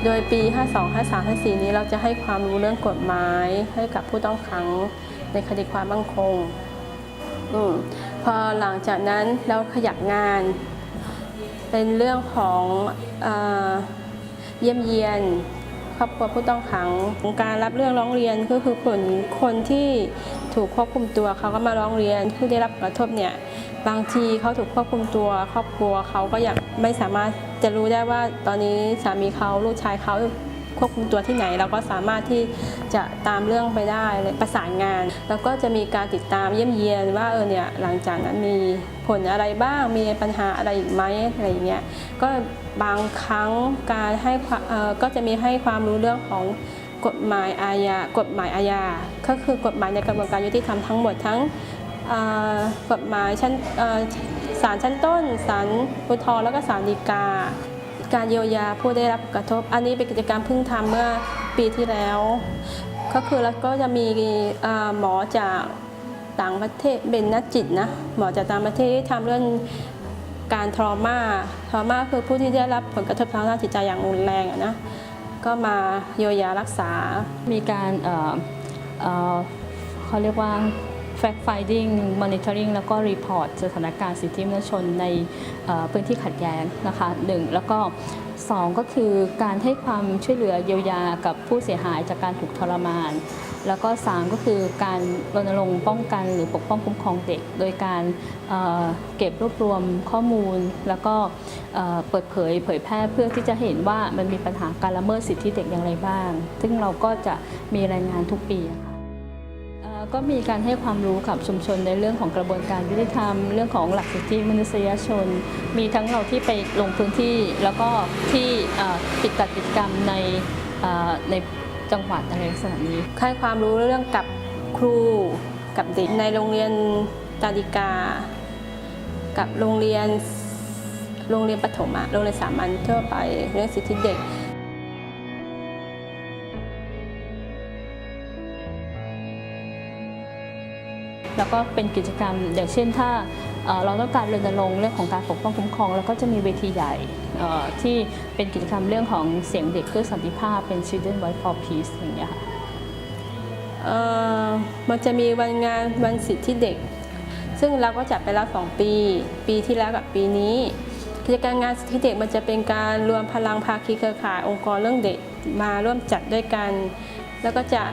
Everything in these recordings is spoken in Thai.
โดยปี 52 53 54 นี้เราจะให้ความรู้เรื่องกฎหมายให้กับผู้ต้องขังในคดีความมั่นคงพอหลังจากนั้นเราขยับงานเป็นเรื่องของเยี่ยมเยียนครอบครัวผู้ต้องขังการรับเรื่องร้องเรียนก็คือคนที่ถูกควบคุมตัวเขาก็มาร้องเรียนผู้ได้รับผลกระทบเนี่ยบางทีเขาถูกควบคุมตัวครอบครัวเขาก็ยังไม่สามารถจะรู้ได้ว่าตอนนี้สามีเขาลูกชายเขาควบคุมตัวที่ไหนเราก็สามารถที่จะตามเรื่องไปได้ประสานงานแล้วก็จะมีการติดตามเยี่ยมเยียนว่าเนี่ยหลังจากนั้นมีผลอะไรบ้างมีปัญหาอะไรอีกไหมอะไรอย่างเงี้ยก็บางครั้งการให้ก็จะมีให้ความรู้เรื่องของกฎหมายอาญาก็คือกฎหมายในกระบวนการยุติธรรมทั้งหมดทั้งกฎหมายชั้นศาลชั้นต้นศาลอุทธรณ์แล้วก็ศาลฎีกาการเยียวยาผู้ได้รับกระทบอันนี้เป็นกิจกรรมเพิ่งทำเมื่อปีที่แล้วก็คือแล้วก็จะมีหมอจากต่างประเทศเป็นนักจิตนะหมอจากต่างประเทศที่ทำเรื่องการทรมาคือผู้ที่ได้รับผลกระทบทางด้านจิตใจอย่างรุนแรงนะก็มาเยียวยารักษามีการเขาเรียกว่า fact finding monitoring แล้วก็ report สถานการณ์สิทธิมนุษยชนในพื้นที่ขัดแย้งนะคะ1แล้วก็2ก็คือการให้ความช่วยเหลือเยียวยากับผู้เสียหายจากการถูกทรมานแล้วก็3ก็คือการรณรงค์ป้องกันหรือปกป้องคุ้มครองเด็กโดยการเก็บรวบรวมข้อมูลแล้วก็เปิดเผยแพร่เพื่อที่จะเห็นว่ามันมีปัญหาการละเมิดสิทธิเด็กอย่างไรบ้างซึ่งเราก็จะมีรายงานทุกปีก็มีการให้ความรู้กับชุมชนในเรื่องของกระบวนการยุติธรรมเรื่องของหลักสิทธิมนุษยชนมีทั้งเราที่ไปลงพื้นที่แล้วก็ที่กิจกรรมในจังหวัดอะไรลักษณะนี้ให้ความรู้เรื่องกับครูกับเด็กในโรงเรียนตาดิกากับโรงเรียนประถมโรงเรียนสามัญทั่วไปเรื่องสิทธิเด็กแล้วก็เป็นกิจกรรมอย่างเช่นถ้าเราต้องการรณรงค์เรื่องของการปกป้องคุ้มครองแล้วก็จะมีเวทีใหญ่ที่เป็นกิจกรรมเรื่องของเสียงเด็กเพื่อสันติภาพเป็น Children Voice for Peace อย่างเงี้ยค่ะมันจะมีวันสิทธิเด็กซึ่งเราก็จัดไปแล้ว2 ปีที่แล้วกับปีนี้กิจกรรมงานสิทธิเด็กมันจะเป็นการรวมพลังภาคีเครือข่ายองค์กรเรื่องเด็กมาร่วมจัดด้วยกันแล้วก็จะ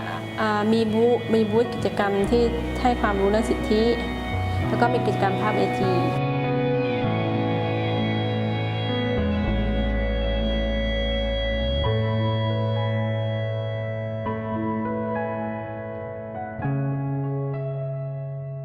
มีบูธกิจกรรมที่ให้ความรู้เรื่องสิทธิแล้วก็มีกิจกรรมภาพเวที